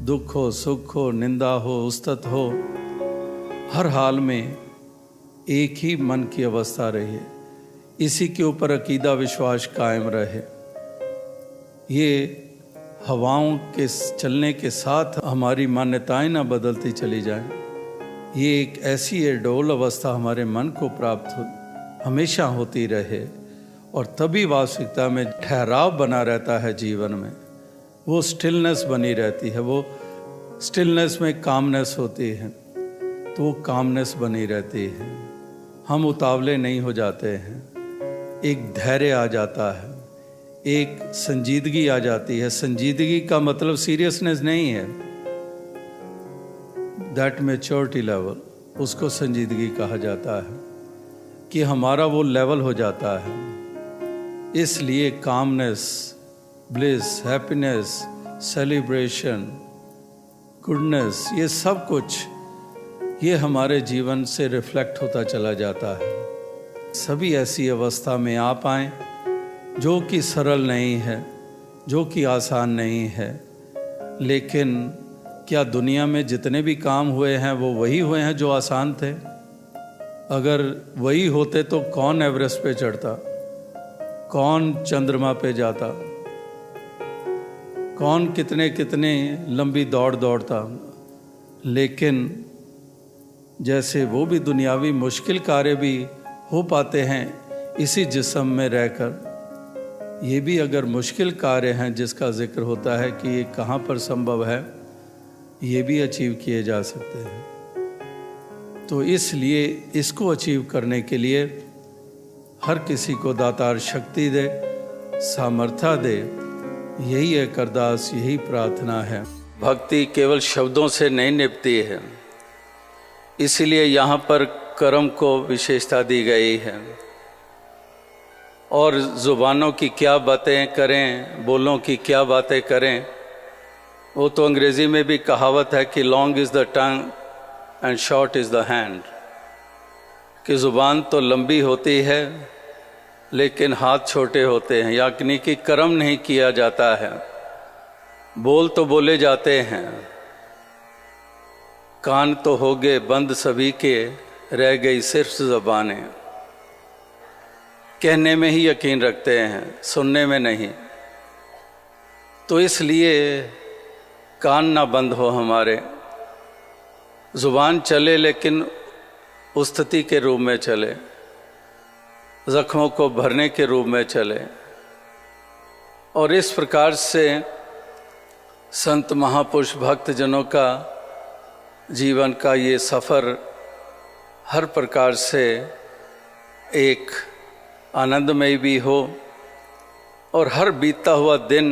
दुख हो, सुख हो, निंदा हो, उस्तत हो, हर हाल में एक ही मन की अवस्था रहे, इसी के ऊपर अकीदा विश्वास कायम रहे। ये हवाओं के चलने के साथ हमारी मान्यताएं ना बदलती चली जाएं। ये एक ऐसी अडोल अवस्था हमारे मन को प्राप्त हमेशा होती रहे और तभी वास्तविकता में ठहराव बना रहता है जीवन में। वो स्टिलनेस बनी रहती है, वो स्टिलनेस में कामनेस होती है, तो वो कामनेस बनी रहती है। हम उतावले नहीं हो जाते हैं, एक धैर्य आ जाता है, एक संजीदगी आ जाती है। संजीदगी का मतलब सीरियसनेस नहीं है, दैट मैच्योरिटी लेवल, उसको संजीदगी कहा जाता है कि हमारा वो लेवल हो जाता है। इसलिए calmness, bliss, happiness, celebration, goodness, ये सब कुछ ये हमारे जीवन से रिफ्लेक्ट होता चला जाता है। सभी ऐसी अवस्था में आ पाएं जो कि सरल नहीं है, जो कि आसान नहीं है। लेकिन क्या दुनिया में जितने भी काम हुए हैं वो वही हुए हैं जो आसान थे? अगर वही होते तो कौन एवरेस्ट पे चढ़ता, कौन चंद्रमा पे जाता, कौन कितने कितने लंबी दौड़ दौड़ता। लेकिन जैसे वो भी दुनियावी मुश्किल कार्य भी हो पाते हैं इसी जिस्म में रहकर, ये भी अगर मुश्किल कार्य हैं जिसका जिक्र होता है कि ये कहाँ पर संभव है, ये भी अचीव किए जा सकते हैं। तो इसलिए इसको अचीव करने के लिए हर किसी को दातार शक्ति दे, सामर्थ्य दे, यही एक अरदास, यही प्रार्थना है। भक्ति केवल शब्दों से नहीं निपटती है, इसलिए यहाँ पर कर्म को विशेषता दी गई है। और ज़ुबानों की क्या बातें करें, बोलों की क्या बातें करें, वो तो अंग्रेज़ी में भी कहावत है कि long is the tongue and short is the hand, कि ज़ुबान तो लंबी होती है लेकिन हाथ छोटे होते हैं, यानी कि कर्म नहीं किया जाता है। बोल तो बोले जाते हैं, कान तो हो गए बंद सभी के, रह गई सिर्फ ज़बानें। कहने में ही यकीन रखते हैं, सुनने में नहीं। तो इसलिए कान ना बंद हो हमारे, ज़ुबान चले लेकिन उस्तति के रूप में चले, ज़ख्मों को भरने के रूप में चले। और इस प्रकार से संत महापुरुष भक्तजनों का जीवन का ये सफ़र हर प्रकार से एक आनंदमय भी हो और हर बीतता हुआ दिन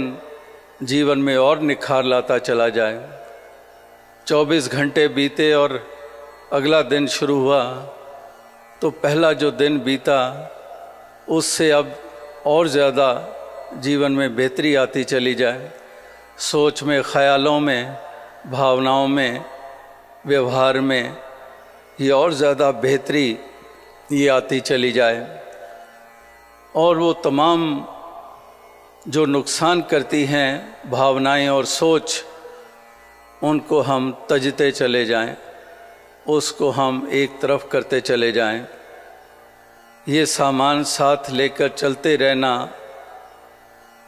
जीवन में और निखार लाता चला जाए। 24 घंटे बीते और अगला दिन शुरू हुआ तो पहला जो दिन बीता उससे अब और ज़्यादा जीवन में बेहतरी आती चली जाए। सोच में, ख़यालों में, भावनाओं में, व्यवहार में ये और ज़्यादा बेहतरी ये आती चली जाए। और वो तमाम जो नुकसान करती हैं भावनाएं और सोच, उनको हम तजते चले जाएं, उसको हम एक तरफ करते चले जाएं। ये सामान साथ लेकर चलते रहना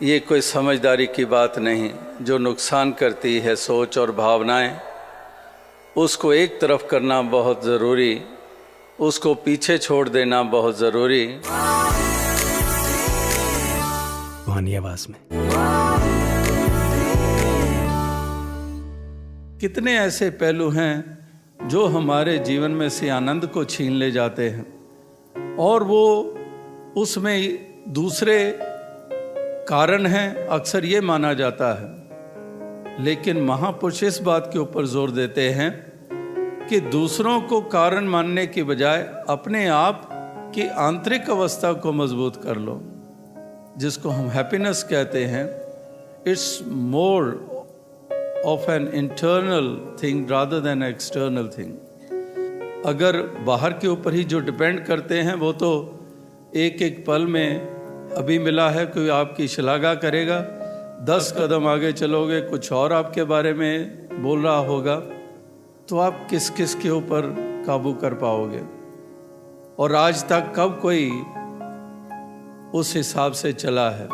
ये कोई समझदारी की बात नहीं। जो नुकसान करती है सोच और भावनाएं, उसको एक तरफ करना बहुत ज़रूरी, उसको पीछे छोड़ देना बहुत ज़रूरी। रूहानी आवाज में कितने ऐसे पहलू हैं जो हमारे जीवन में से आनंद को छीन ले जाते हैं और वो उसमें दूसरे कारण हैं, अक्सर ये माना जाता है। लेकिन महापुरुष इस बात के ऊपर जोर देते हैं कि दूसरों को कारण मानने की बजाय अपने आप की आंतरिक अवस्था को मजबूत कर लो, जिसको हम हैप्पीनेस कहते हैं। It's more of an internal thing rather than external thing. अगर बाहर के ऊपर ही जो डिपेंड करते हैं वो तो एक एक पल में, अभी मिला है कोई आपकी श्लाघा करेगा, 10 कदम आगे चलोगे कुछ और आपके बारे में बोल रहा होगा तो आप किस किस के ऊपर काबू कर पाओगे? और आज तक कब कोई उस हिसाब से चला है?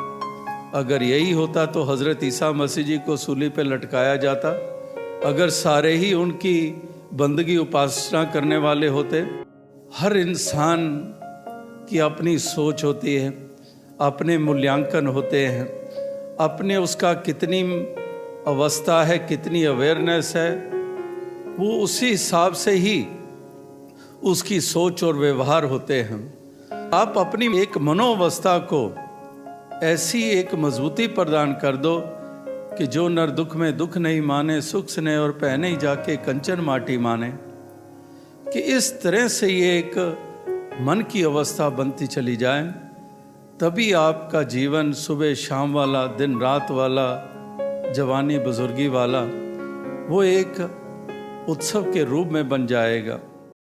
अगर यही होता तो हज़रत ईसा मसीह जी को सूली पे लटकाया जाता। अगर सारे ही उनकी बंदगी उपासना करने वाले होते। हर इंसान की अपनी सोच होती है, अपने मूल्यांकन होते हैं, अपने उसका कितनी अवस्था है, कितनी अवेयरनेस है, वो उसी हिसाब से ही उसकी सोच और व्यवहार होते हैं। आप अपनी एक मनोअवस्था को ऐसी एक मजबूती प्रदान कर दो कि जो नर दुख में दुख नहीं माने, सुख स्नेह और पहने ही जाके कंचन माटी माने, कि इस तरह से ये एक मन की अवस्था बनती चली जाए, तभी आपका जीवन सुबह शाम वाला, दिन रात वाला, जवानी बुजुर्गी वाला वो एक उत्सव के रूप में बन जाएगा।